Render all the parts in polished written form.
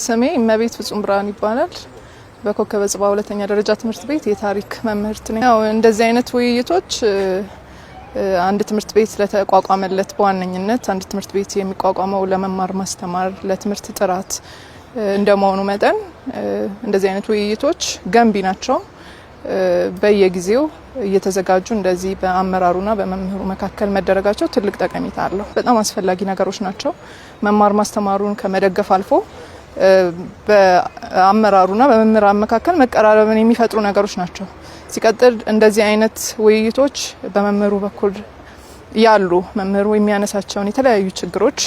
ስሜ እመቤት ፍጹም ብርሃን ይባላል። በኮከበ ጽባ ሁለተኛ ደረጃ ትምህርት ቤት የታሪክ መምህርት ነኝ። ያው እንደዚህ አይነት ውይይቶች አንድ ትምህርት ቤት ለተቋቋመለት በዋነኝነት አንድ ትምህርት ቤት የሚቋቋመው ለመማር ማስተማር ለትምህርት ጥራት እንደመሆኑ መጠን እንደዚህ አይነት ውይይቶች ገንቢ ናቸው። በየጊዜው እየተዘጋጁ እንደዚህ በአመራሩና በመምህሩ መካከል መደረጋቸው ትልቅ ጠቀሜታ አለው። በጣም አስፈላጊ ነገሮች ናቸው። መማር ማስተማሩን ከመደገፍ አልፎ በአመራሩና በመምህራን መካከል መቀራረብን የሚፈጥሩ ነገሮች ናቸው። ሲቀጥል እንደዚህ አይነት ውይይቶች በመምህሩ በኩል ያሉ መምህሩ የሚያነሳቸውን የተለያዩ ችግሮች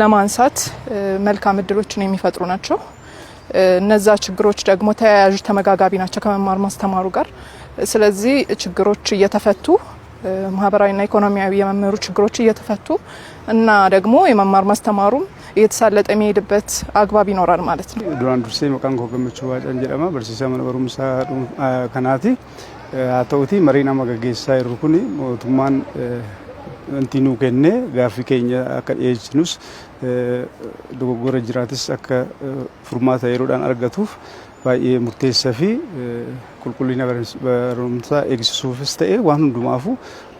ለማንሳት መልካም እድሎችን የሚፈጥሩ ናቸው። እነዛ ችግሮች ደግሞ ተያያዥ ተመጋጋቢ ናቸው ከመማር ማስተማሩ ጋር። ስለዚህ ችግሮች እየተፈቱ ማህበራዊና ኢኮኖሚያዊ የመምህሩ ችግሮች እየተፈቱ እና ደግሞ የመማር ማስተማሩም እየተሳለጠ የሚሄድበት አግባብ ይኖራል ማለት ነው። ዱራን ዱርሴ መቃን ኮገመቹ ዋጫን ጀለማ በርሲሳ መንበሩምሳ ከናቲ አተውቲ መሪና መገገሳ ይሩኩኒ ሞቱማን እንትኑ ከነ ጋፊ ከኛ አከኤጅኑስ ዶጎረ ጅራትስ አከ ፉርማታ የሮዳን አርገቱፍ ባይ ሙርቴሰፊ ቁልቁሊና በሩምሳ ኤግዚሱፍስ ተኤ ዋን ሁንዱማፉ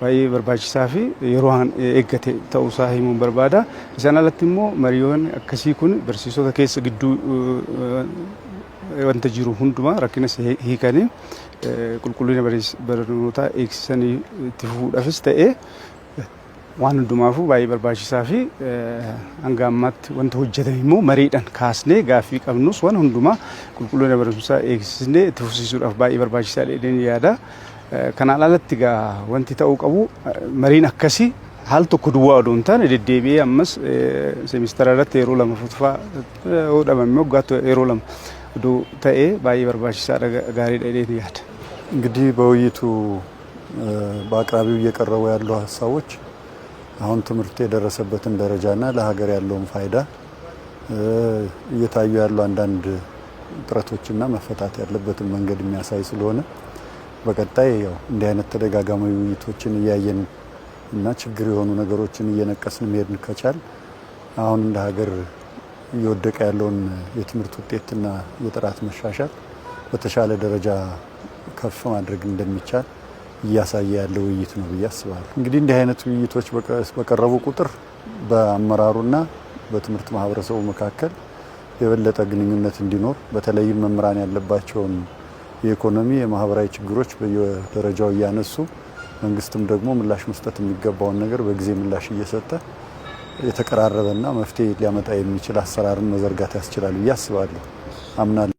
ባይ በርባቺሳፊ የሮሃን ኤገቴ ተውሳ ሂሙን በርባዳ ኢሳናለትሞ መሪዮን አከሲኩን በርሲሶታ ኬስ ግዱ ወንተ ጅሩ ሁንዱማ ረኪነስ ሂከኒ ቁልቁሊና በሩምታ ኤግዚሰኒ ትፉ ዳፍስ ተኤ ዋን ሁንዱማፉ ባይ በርባቺሳፊ አንጋማት ወንተ ሆጀተሚሞ መሪዳን ካስኔ ጋፊ ቀብኑስ ዋን ሁንዱማ ቁልቁሊና በሩምሳ ኤግዚስኔ ትፉሲሱ ዳፍ ባይ በርባቺሳ ሌደን ያዳ ከናላለት ጋ ወንቲ ተው ቀቡ መሪን አከሲ ሀልቶ ኩድዋ ዶንታን ደደቤ አመስ ሴሚስተር አራት ኤሮ ለመፍትፋ ወዳመም ወጋቶ ኤሮ ለም ዱ ተኤ ባይ በርባቺሳ ጋሪ ዳይዴት ያድ እንግዲህ በውይይቱ በአቅራቢው እየቀረቡ ያሉ ሀሳቦች አሁን ትምህርት የደረሰበትን ደረጃና ለሀገር ያለውን ፋይዳ እየታዩ ያሉ አንዳንድ ጥረቶችና መፈታት ያለበትን መንገድ የሚያሳይ ስለሆነ በቀጣይ ያው እንዲህ አይነት ተደጋጋሚ ውይይቶችን እያየን እና ችግር የሆኑ ነገሮችን እየነቀስን መሄድ ከቻል አሁን እንደ ሀገር እየወደቀ ያለውን የትምህርት ውጤትና የጥራት መሻሻል በተሻለ ደረጃ ከፍ ማድረግ እንደሚቻል እያሳየ ያለው ውይይት ነው ብዬ አስባለሁ። እንግዲህ እንዲህ አይነት ውይይቶች በቀረቡ ቁጥር በአመራሩና በትምህርት ማህበረሰቡ መካከል የበለጠ ግንኙነት እንዲኖር በተለይም መምህራን ያለባቸውን የኢኮኖሚ የማህበራዊ ችግሮች በየደረጃው እያነሱ መንግስትም ደግሞ ምላሽ መስጠት የሚገባውን ነገር በጊዜ ምላሽ እየሰጠ የተቀራረበና መፍትሄ ሊያመጣ የሚችል አሰራርን መዘርጋት ያስችላል ብዬ አስባለሁ አምናለሁ።